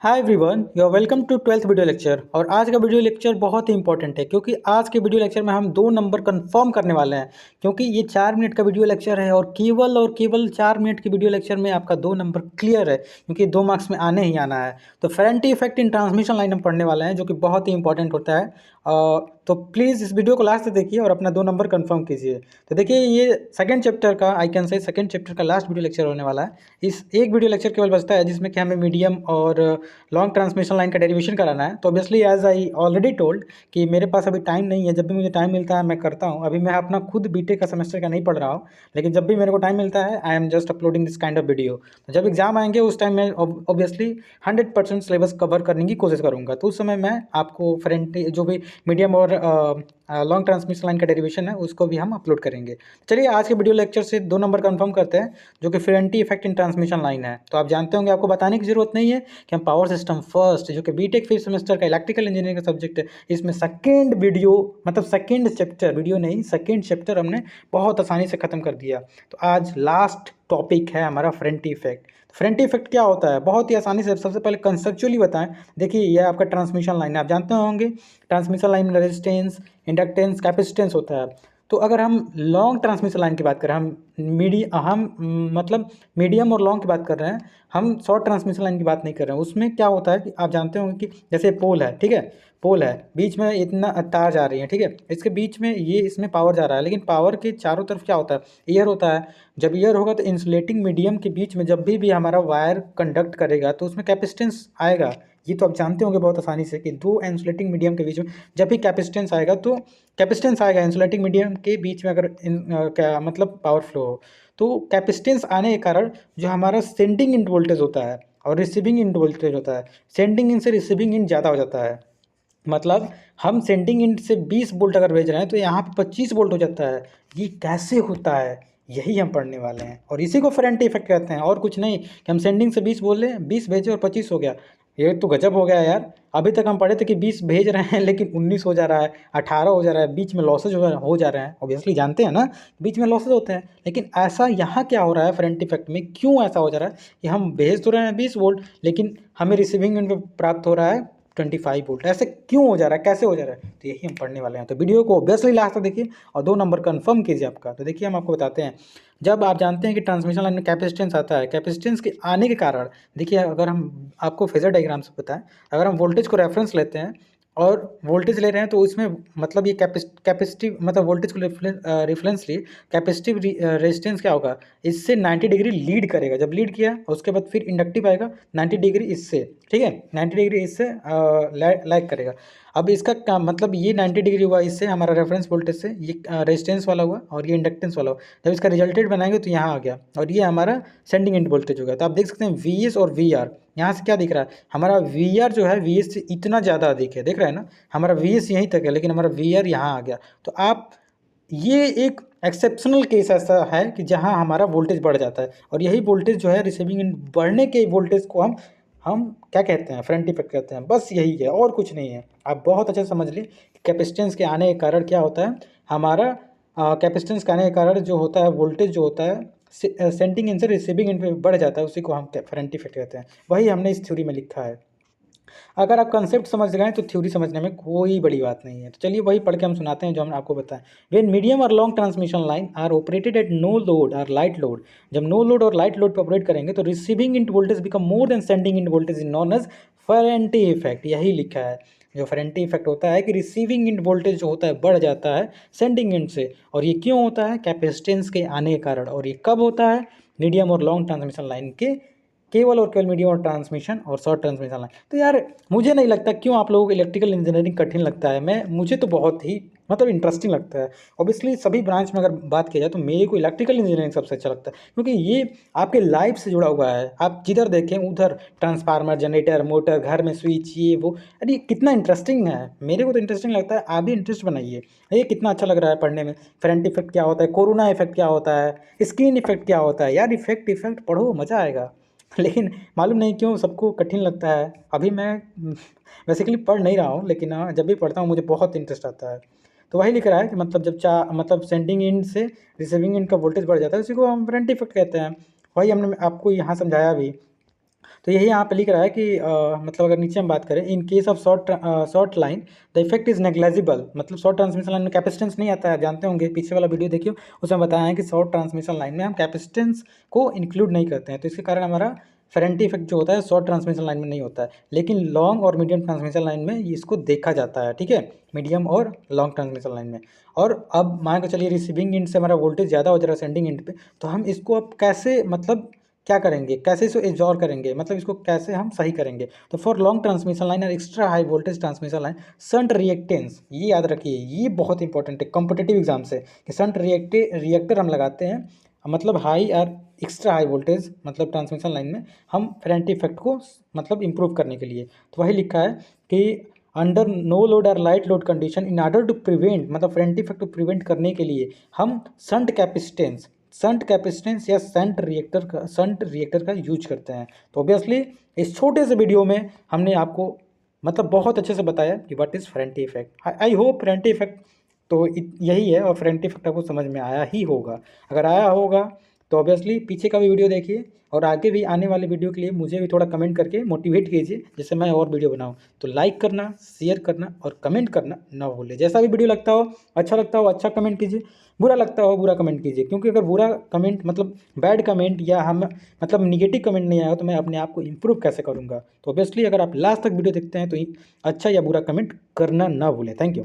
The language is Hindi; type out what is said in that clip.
Hi everyone, you are welcome to 12th video lecture. और आज का वीडियो लेक्चर बहुत ही इंपॉर्टेंट है क्योंकि आज के वीडियो लेक्चर में हम 2 नंबर कंफर्म करने वाले हैं। क्योंकि ये 4 मिनट का वीडियो लेक्चर है और केवल 4 मिनट के वीडियो लेक्चर में आपका 2 नंबर क्लियर है, क्योंकि 2 मार्क्स में आने ही आना है। तो फेरेंटी इफेक्ट इन ट्रांसमिशन लाइन हम पढ़ने वाले हैं, जो कि बहुत ही इंपॉर्टेंट होता है। तो प्लीज़ इस वीडियो को लास्ट तक देखिए और अपना 2 नंबर कंफर्म कीजिए। तो देखिए, ये सेकंड चैप्टर का, I can say second chapter का लास्ट वीडियो लेक्चर होने वाला है। इस एक वीडियो लेक्चर केवल बचता है जिसमें कि हमें मीडियम और लॉन्ग ट्रांसमिशन लाइन का डेरिवेशन कराना है। तो obviously as I already told कि मेरे पास अभी टाइम नहीं है। जब भी मुझे टाइम मिलता है मैं करता हूँ। अभी मैं अपना खुद बीटेक का सेमेस्टर का नहीं पढ़ रहा हूँ, लेकिन जब भी मेरे को टाइम मिलता है I am just uploading this kind of video. तो जब एग्जाम आएंगे उस टाइम मैं ऑब्वियसली 100% सिलेबस कवर करने की कोशिश करूँगा। तो उस समय मैं आपको फेरेंटी जो भी मीडियम और लॉन्ग ट्रांसमिशन लाइन का डेरिवेशन है उसको भी हम अपलोड करेंगे। चलिए आज के वीडियो लेक्चर से 2 नंबर कंफर्म करते हैं, जो कि फेरेंटी इफेक्ट इन ट्रांसमिशन लाइन है। तो आप जानते होंगे, आपको बताने की जरूरत नहीं है कि हम पावर सिस्टम फर्स्ट, जो कि बीटेक फिफ्थ सेमेस्टर का इलेक्ट्रिकल इंजीनियरिंग का सब्जेक्ट है, इसमें सेकेंड वीडियो मतलब सेकेंड चैप्टर, वीडियो नहीं सेकेंड चैप्टर हमने बहुत आसानी से खत्म कर दिया। तो आज लास्ट टॉपिक है हमारा फेरेंटी इफेक्ट। फेरेंटी इफेक्ट क्या होता है, बहुत ही आसानी से सबसे पहले कंसेप्चुअली बताएं। देखिए, यह आपका ट्रांसमिशन लाइन है, आप जानते होंगे ट्रांसमिशन लाइन में रेजिस्टेंस, इंडक्टेंस, कैपेसिटेंस होता है। तो अगर हम लॉन्ग ट्रांसमिशन लाइन की बात करें, मतलब मीडियम और लॉन्ग की बात कर रहे हैं, हम शॉर्ट ट्रांसमिशन लाइन की बात नहीं कर रहे हैं। उसमें क्या होता है कि आप जानते होंगे कि जैसे पोल है, ठीक है, पोल है, बीच में इतना तार जा रही है, ठीक है, इसके बीच में ये इसमें पावर जा रहा है, लेकिन पावर के चारों तरफ क्या होता है, एयर होता है। जब एयर होगा तो इंसुलेटिंग मीडियम के बीच में जब भी हमारा वायर कंडक्ट करेगा तो उसमें कैपेसिटेंस आएगा। ये तो आप जानते होंगे बहुत आसानी से कि दो इंसुलेटिंग मीडियम के बीच में जब भी कैपेसिटेंस आएगा इंसुलेटिंग मीडियम के बीच में, अगर क्या मतलब पावर फ्लो हो, तो कैपेसिटेंस आने के कारण जो हमारा सेंडिंग इंड वोल्टेज होता है और रिसीविंग इंड वोल्टेज होता है, सेंडिंग इंड से रिसीविंग इंड ज़्यादा हो जाता है। मतलब हम सेंडिंग इंड से 20 वोल्ट अगर भेज रहे हैं तो यहाँ पे 25 वोल्ट हो जाता है। ये कैसे होता है, यही हम पढ़ने वाले हैं, और इसी को फेरेंटी इफेक्ट कहते हैं, और कुछ नहीं कि हम सेंडिंग से 20 बोले, 20 भेजे और 25 हो गया। ये तो गजब हो गया यार। अभी तक हम पढ़े थे कि 20 भेज रहे हैं लेकिन 19 हो जा रहा है, 18 हो जा रहा है, बीच में लॉसेज हो जा रहे हैं। ऑब्वियसली जानते हैं ना, बीच में लॉसेज होते हैं। लेकिन ऐसा यहाँ क्या हो रहा है फेरेंटी इफेक्ट में, क्यों ऐसा हो जा रहा है कि हम भेज तो रहे हैं 20 वोल्ट, लेकिन हमें रिसीविंग एंड पे प्राप्त हो रहा है 25 वोल्ट। ऐसे क्यों हो जा रहा है, कैसे हो जा रहा है, तो यही हम पढ़ने वाले हैं। तो वीडियो को ऑब्वियसली लास्ट तक देखिए और 2 नंबर कंफर्म कीजिए आपका। तो देखिए, हम आपको बताते हैं। जब आप जानते हैं कि ट्रांसमिशन लाइन में कैपेसिटेंस आता है, कैपेसिटेंस के आने के कारण देखिए, अगर हम आपको फेजर डायग्राम से बताएं, अगर हम वोल्टेज को रेफरेंस लेते हैं और वोल्टेज ले रहे हैं तो इसमें मतलब ये कैपेसिटिव मतलब वोल्टेज को रेफरेंस लिए कैपेसिटिव रेजिस्टेंस क्या होगा, इससे 90 डिग्री लीड करेगा। जब लीड किया उसके बाद फिर इंडक्टिव आएगा 90 डिग्री इससे, ठीक है, 90 डिग्री इससे लैग करेगा। अब इसका मतलब ये 90 डिग्री हुआ इससे, हमारा रेफरेंस वोल्टेज से, ये रेजिस्टेंस वाला हुआ और ये इंडक्टेंस वाला हुआ। जब इसका रिजल्टेड बनाएंगे तो यहाँ आ गया और ये हमारा सेंडिंग एंड वोल्टेज हो गया। तो आप देख सकते हैं VS और VR, यहाँ से क्या दिख रहा है, हमारा VR जो है VS से इतना ज़्यादा अधिक है, देख रहे हैं ना, हमारा VS यहीं तक है लेकिन हमारा VR यहाँ आ गया। तो आप ये एक एक्सेप्शनल केस ऐसा है कि जहाँ हमारा वोल्टेज बढ़ जाता है, और यही वोल्टेज जो है रिसीविंग एंड बढ़ने के वोल्टेज को हम क्या कहते हैं, फेरेंटी इफेक्ट कहते हैं। बस यही है और कुछ नहीं है। आप बहुत अच्छे से समझ लीजिए कि कैपेसिटेंस के आने के कारण क्या होता है, हमारा कैपेसिटेंस के आने के कारण जो होता है वोल्टेज जो होता है सेंडिंग एंड से रिसीविंग एंड पे बढ़ जाता है, उसी को हम फेरेंटी इफेक्ट कहते हैं। वही हमने इस थ्योरी में लिखा है। अगर आप कंसेप्ट समझ गए तो थ्योरी समझने में कोई बड़ी बात नहीं है। तो चलिए वही पढ़ के हम सुनाते हैं जो हमने आपको बताया। व्हेन मीडियम और long transmission line are operated at no load और लाइट लोड, जब नो लोड और लाइट लोड पर ऑपरेट करेंगे तो receiving end voltage become more than sending end voltage in known as Ferranti effect. यही लिखा है, जो फेरेंटी इफेक्ट होता है कि रिसीविंग इंड वोल्टेज जो होता है बढ़ जाता है सेंडिंग इंड से। और ये क्यों होता है, कैपेसिटेंस के आने के कारण। और ये कब होता है, मीडियम और लॉन्ग ट्रांसमिशन लाइन के केवल और केवल मीडियम और ट्रांसमिशन और शॉर्ट ट्रांसमिशन लाइन। तो यार मुझे नहीं लगता क्यों आप लोगों को इलेक्ट्रिकल इंजीनियरिंग कठिन लगता है। मुझे तो बहुत ही मतलब इंटरेस्टिंग लगता है। ऑब्वियसली सभी ब्रांच में अगर बात किया जाए तो मेरे को इलेक्ट्रिकल इंजीनियरिंग सबसे अच्छा लगता है, क्योंकि ये आपके लाइफ से जुड़ा हुआ है। आप जिधर देखें उधर ट्रांसफार्मर, जनरेटर, मोटर, घर में स्विच, ये वो, अरे कितना इंटरेस्टिंग है। मेरे को तो इंटरेस्टिंग लगता है, आप भी इंटरेस्ट बनाइए। ये कितना अच्छा लग रहा है पढ़ने में। फेरेंटी इफेक्ट क्या होता है, कोरोना इफेक्ट क्या होता है, स्क्रीन इफेक्ट क्या होता है, यार इफेक्ट पढ़ो, मज़ा आएगा। लेकिन मालूम नहीं क्यों सबको कठिन लगता है। अभी मैं बेसिकली पढ़ नहीं रहा हूँ, लेकिन हाँ जब भी पढ़ता हूँ मुझे बहुत इंटरेस्ट आता है। तो वही लिख रहा है कि मतलब जब मतलब सेंडिंग एंड से रिसीविंग एंड का वोल्टेज बढ़ जाता है, उसी को हम फेरेंटी इफेक्ट कहते हैं। वही हमने आपको यहाँ समझाया भी। तो यही यहाँ पे लिख रहा है कि मतलब अगर नीचे हम बात करें, in case of short line the effect is negligible, मतलब शॉर्ट ट्रांसमिशन लाइन में कैपेसिटेंस नहीं आता है, आप जानते होंगे, पीछे वाला वीडियो देखिए, उसमें बताया है कि शॉर्ट ट्रांसमिशन लाइन में हम कैपेसिटेंस को इंक्लूड नहीं करते हैं, तो इसके कारण हमारा फेरेंटी इफेक्ट जो होता है शॉर्ट ट्रांसमिशन लाइन में नहीं होता है, लेकिन लॉन्ग और मीडियम ट्रांसमिशन लाइन में इसको देखा जाता है, ठीक है, मीडियम और लॉन्ग ट्रांसमिशन लाइन में। और अब मान के चलिए रिसीविंग एंड से हमारा वोल्टेज ज़्यादा हो जा रहा है सेंडिंग एंड पे, तो हम इसको अब कैसे, मतलब क्या करेंगे, कैसे इसको इग्नोर करेंगे, मतलब इसको कैसे हम सही करेंगे। तो फॉर लॉन्ग ट्रांसमिशन लाइन और extra high voltage transmission line, shunt reactance, ये याद रखिए, ये बहुत इंपॉर्टेंट है कॉम्पिटिटिव एग्जाम से, कि शंट रिएक्टर हम लगाते हैं, मतलब हाई और एक्स्ट्रा हाई वोल्टेज मतलब ट्रांसमिशन लाइन में हम फेरेंटी इफेक्ट को मतलब इम्प्रूव करने के लिए। तो वही लिखा है कि अंडर नो लोड और light load condition in order to prevent, मतलब फेरेंटी इफेक्ट को प्रिवेंट करने के लिए हम शंट कैपेसिटेंस या शंट रिएक्टर का यूज करते हैं। तो ऑब्वियसली इस छोटे से वीडियो में हमने आपको मतलब बहुत अच्छे से बताया कि what is फेरेंटी effect. I hope फेरेंटी effect तो यही है, और फेरेंटी इफेक्ट आपको समझ में आया ही होगा। अगर आया होगा तो ऑब्वियसली पीछे का भी वीडियो देखिए, और आगे भी आने वाले वीडियो के लिए मुझे भी थोड़ा कमेंट करके मोटिवेट कीजिए, जिससे मैं और वीडियो बनाऊं। तो लाइक करना, शेयर करना और कमेंट करना ना भूलें। जैसा भी वीडियो लगता हो अच्छा कमेंट कीजिए, बुरा लगता हो बुरा कमेंट कीजिए, क्योंकि अगर बुरा कमेंट मतलब बैड कमेंट या हम मतलब निगेटिव कमेंट नहीं आया तो मैं अपने आप को इम्प्रूव कैसे करूँगा। तो ऑब्वियसली अगर आप लास्ट तक वीडियो देखते हैं तो अच्छा या बुरा कमेंट करना ना भूलें। Thank you.